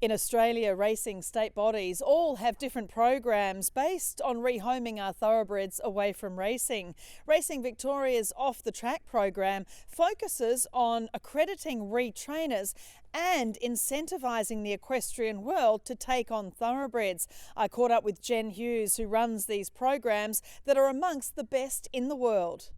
In Australia, racing state bodies all have different programs based on rehoming our thoroughbreds away from racing. Racing Victoria's Off the Track program focuses on accrediting retrainers and incentivising the equestrian world to take on thoroughbreds. I caught up with Jen Hughes, who runs these programs that are amongst the best in the world.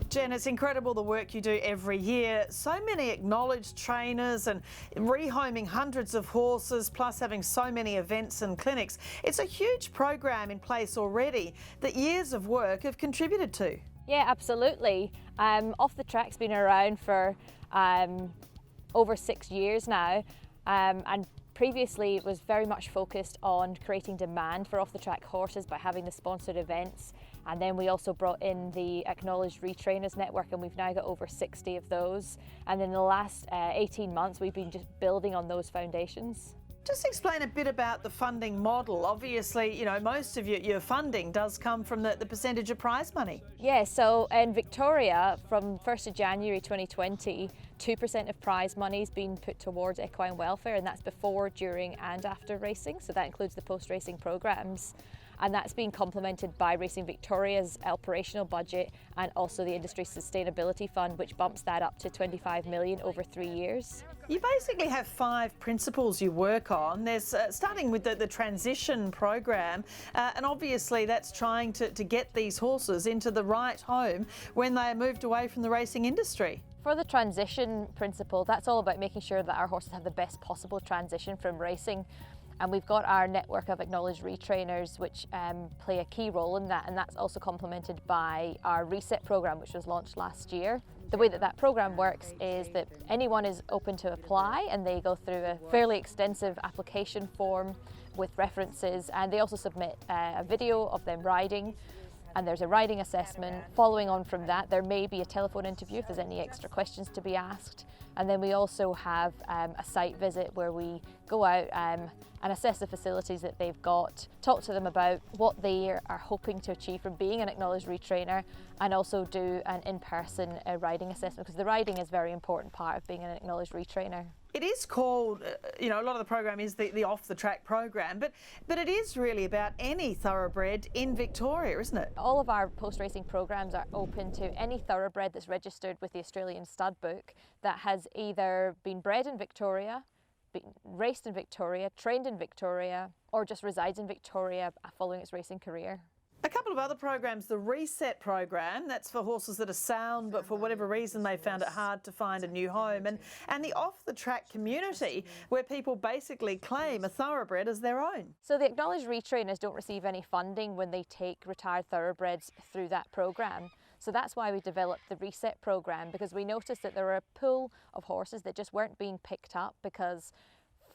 Jen, it's incredible the work you do every year. So many acknowledged trainers and rehoming hundreds of horses, plus having so many events and clinics. It's a huge program in place already that years of work have contributed to. Yeah, absolutely. Off the Track's been around for over 6 years now, and previously it was very much focused on creating demand for off-the-track horses by having the sponsored events, and then we also brought in the Acknowledged Retrainers Network, and we've now got over 60 of those, and in the last 18 months we've been just building on those foundations. Just explain a bit about the funding model. Obviously, you know, most of your funding does come from the percentage of prize money. Yeah, so in Victoria, from 1st of January 2020, 2% of prize money is being put towards equine welfare, and that's before, during and after racing, so that includes the post-racing programs. And that's being complemented by Racing Victoria's operational budget and also the Industry Sustainability Fund, which bumps that up to 25 million over 3 years. You basically have 5 principles you work on. There's starting with the transition program, and obviously that's trying to get these horses into the right home when they are moved away from the racing industry. For the transition principle, that's all about making sure that our horses have the best possible transition from racing. And we've got our network of acknowledged retrainers, which play a key role in that, and that's also complemented by our Reset programme, which was launched last year. The way that programme works is that anyone is open to apply, and they go through a fairly extensive application form with references, and they also submit a video of them riding, and there's a riding assessment. Following on from that, there may be a telephone interview if there's any extra questions to be asked. And then we also have a site visit where we go out and assess the facilities that they've got, talk to them about what they are hoping to achieve from being an acknowledged retrainer, and also do an in-person riding assessment, because the riding is a very important part of being an acknowledged retrainer. It is called, you know, a lot of the program is the off-the-track program, but it is really about any thoroughbred in Victoria, isn't it? All of our post-racing programs are open to any thoroughbred that's registered with the Australian Stud Book that has either been bred in Victoria, been raced in Victoria, trained in Victoria, or just resides in Victoria following its racing career. A couple of other programs, the Reset program, that's for horses that are sound but for whatever reason they found it hard to find a new home, and the off-the-track community, where people basically claim a thoroughbred as their own. So the acknowledged retrainers don't receive any funding when they take retired thoroughbreds through that program. So that's why we developed the Reset program, because we noticed that there were a pool of horses that just weren't being picked up because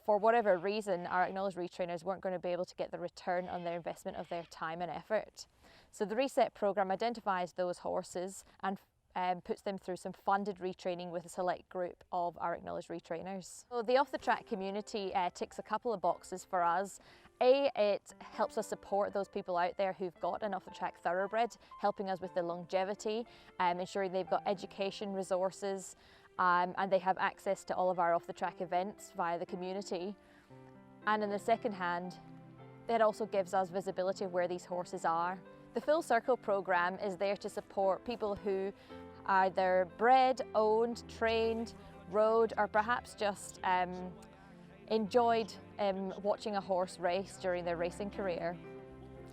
for whatever reason, our acknowledged retrainers weren't going to be able to get the return on their investment of their time and effort. So the Reset program identifies those horses and puts them through some funded retraining with a select group of our acknowledged retrainers. So the off-the-track community ticks a couple of boxes for us. It helps us support those people out there who've got an off-the-track thoroughbred, helping us with the longevity, ensuring they've got education resources, and they have access to all of our off-the-track events via the community. And in the second hand, it also gives us visibility of where these horses are. The Full Circle programme is there to support people who are either bred, owned, trained, rode, or perhaps just enjoyed watching a horse race during their racing career.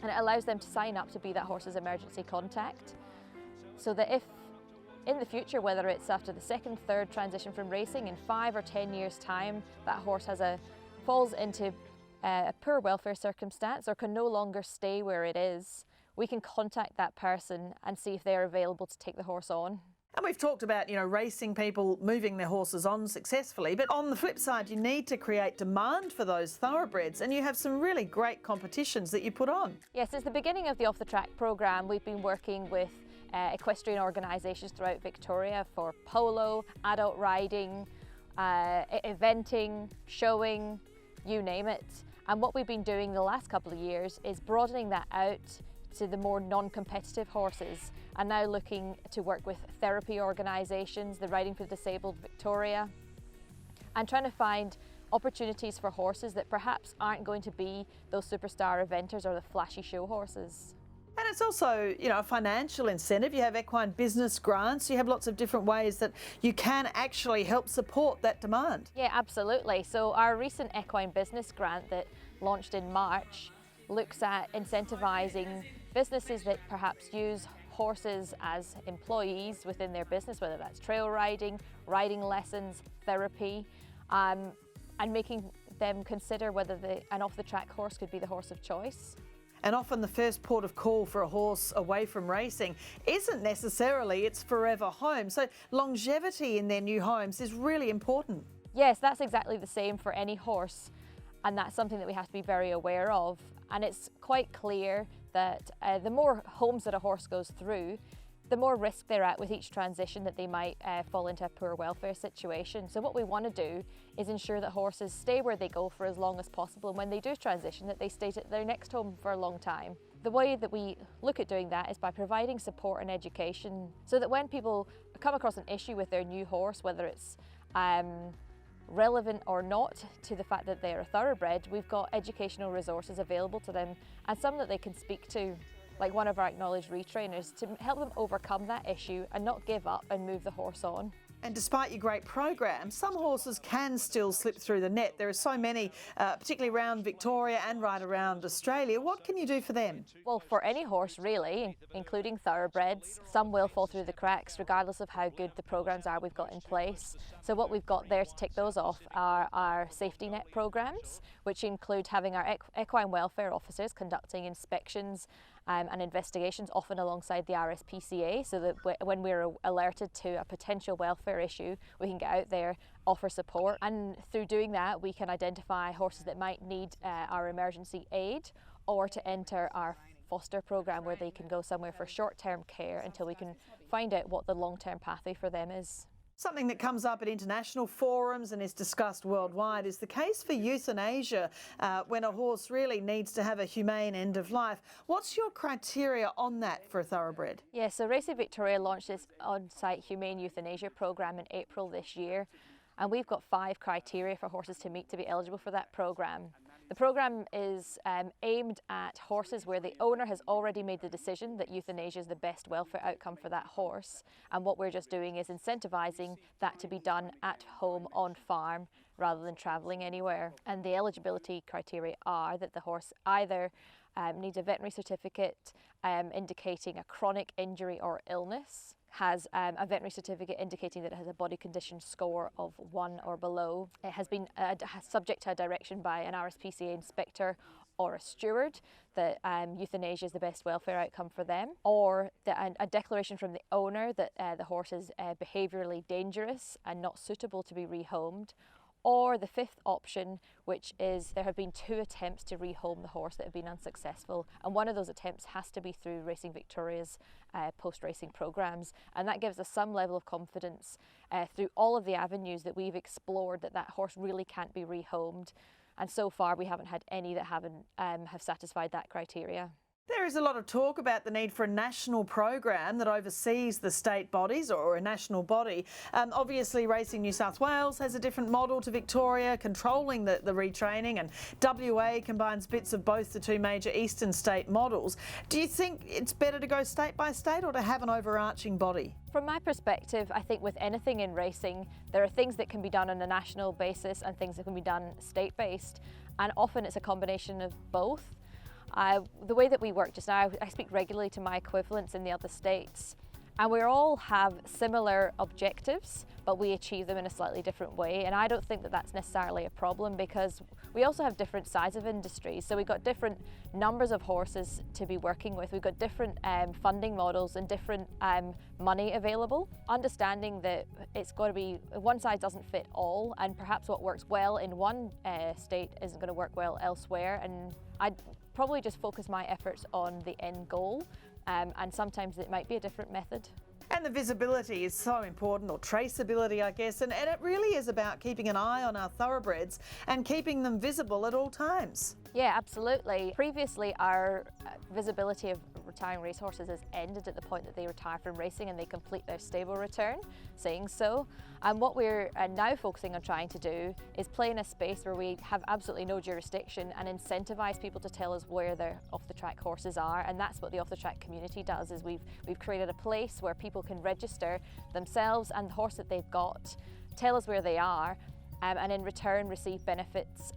And it allows them to sign up to be that horse's emergency contact, so that if in the future, whether it's after the second, third transition from racing, in 5 or 10 years' time, that horse falls into a poor welfare circumstance or can no longer stay where it is, we can contact that person and see if they're available to take the horse on. And we've talked about, you know, racing people moving their horses on successfully, but on the flip side, you need to create demand for those thoroughbreds, and you have some really great competitions that you put on. Yes, since the beginning of the Off the Track programme, we've been working with equestrian organisations throughout Victoria for polo, adult riding, eventing, showing, you name it. And what we've been doing the last couple of years is broadening that out to the more non-competitive horses, and now looking to work with therapy organisations, the Riding for the Disabled Victoria, and trying to find opportunities for horses that perhaps aren't going to be those superstar eventers or the flashy show horses. And it's also, you know, a financial incentive. You have equine business grants, you have lots of different ways that you can actually help support that demand. Yeah, absolutely. So our recent equine business grant that launched in March looks at incentivising businesses that perhaps use horses as employees within their business, whether that's trail riding, riding lessons, therapy, and making them consider whether an off-the-track horse could be the horse of choice. And often the first port of call for a horse away from racing isn't necessarily its forever home. So longevity in their new homes is really important. Yes, that's exactly the same for any horse, and that's something that we have to be very aware of. And it's quite clear that the more homes that a horse goes through, the more risk they're at with each transition that they might fall into a poor welfare situation. So what we want to do is ensure that horses stay where they go for as long as possible, and when they do transition, that they stay at their next home for a long time. The way that we look at doing that is by providing support and education, so that when people come across an issue with their new horse, whether it's relevant or not to the fact that they're a thoroughbred, we've got educational resources available to them, and some that they can speak to, like one of our acknowledged retrainers, to help them overcome that issue and not give up and move the horse on. And despite your great program, some horses can still slip through the net. There are so many, particularly around Victoria and right around Australia. What can you do for them? Well, for any horse really, including thoroughbreds, some will fall through the cracks regardless of how good the programs are we've got in place. So what we've got there to tick those off are our safety net programs, which include having our equine welfare officers conducting inspections and investigations, often alongside the RSPCA, so that when we're alerted to a potential welfare issue, we can get out there, offer support, and through doing that we can identify horses that might need our emergency aid, or to enter our foster program where they can go somewhere for short-term care until we can find out what the long-term pathway for them is. Something that comes up at international forums and is discussed worldwide is the case for euthanasia when a horse really needs to have a humane end of life. What's your criteria on that for a thoroughbred? Yeah, so Racing Victoria launched this on-site humane euthanasia program in April this year, and we've got 5 criteria for horses to meet to be eligible for that program. The program is aimed at horses where the owner has already made the decision that euthanasia is the best welfare outcome for that horse, and what we're just doing is incentivising that to be done at home on farm rather than travelling anywhere. And the eligibility criteria are that the horse either needs a veterinary certificate indicating a chronic injury or illness, has a veterinary certificate indicating that it has a body condition score of 1 or below. It has been subject to a direction by an RSPCA inspector or a steward that euthanasia is the best welfare outcome for them, or a declaration from the owner that the horse is behaviourally dangerous and not suitable to be rehomed, or the 5th option, which is there have been 2 attempts to rehome the horse that have been unsuccessful, and one of those attempts has to be through Racing Victoria's post-racing programs, and that gives us some level of confidence through all of the avenues that we've explored that that horse really can't be rehomed, and so far we haven't had any that have satisfied that criteria. There is a lot of talk about the need for a national program that oversees the state bodies, or a national body. Obviously Racing New South Wales has a different model to Victoria, controlling the retraining, and WA combines bits of both the 2 major eastern state models. Do you think it's better to go state by state or to have an overarching body? From my perspective, I think with anything in racing, there are things that can be done on a national basis and things that can be done state-based, and often it's a combination of both. The way that we work just now, I speak regularly to my equivalents in the other states, and we all have similar objectives, but we achieve them in a slightly different way, and I don't think that that's necessarily a problem, because we also have different sides of industries, so we've got different numbers of horses to be working with, we've got different funding models and different money available. Understanding that it's got to be, one size doesn't fit all, and perhaps what works well in one state isn't going to work well elsewhere, and I'd probably just focus my efforts on the end goal, and sometimes it might be a different method. And And the visibility is so important, or traceability, I guess, and it really is about keeping an eye on our thoroughbreds and keeping them visible at all times. Yeah, absolutely. Previously, our visibility of retiring racehorses has ended at the point that they retire from racing and they complete their stable return, saying so. And what we're now focusing on trying to do is play in a space where we have absolutely no jurisdiction and incentivise people to tell us where their off-the-track horses are. And that's what the off-the-track community does, is we've created a place where people can register themselves and the horse that they've got, tell us where they are, and in return receive benefits,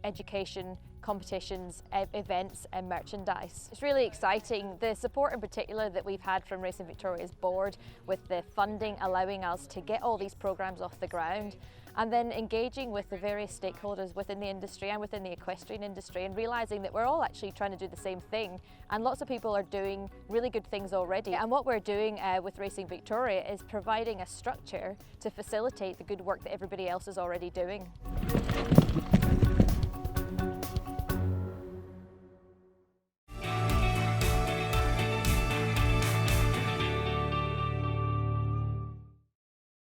education, competitions, events and merchandise. It's really exciting. The support in particular that we've had from Racing Victoria's board, with the funding allowing us to get all these programmes off the ground, and then engaging with the various stakeholders within the industry and within the equestrian industry, and realising that we're all actually trying to do the same thing, and lots of people are doing really good things already. And what we're doing with Racing Victoria is providing a structure to facilitate the good work that everybody else is already doing.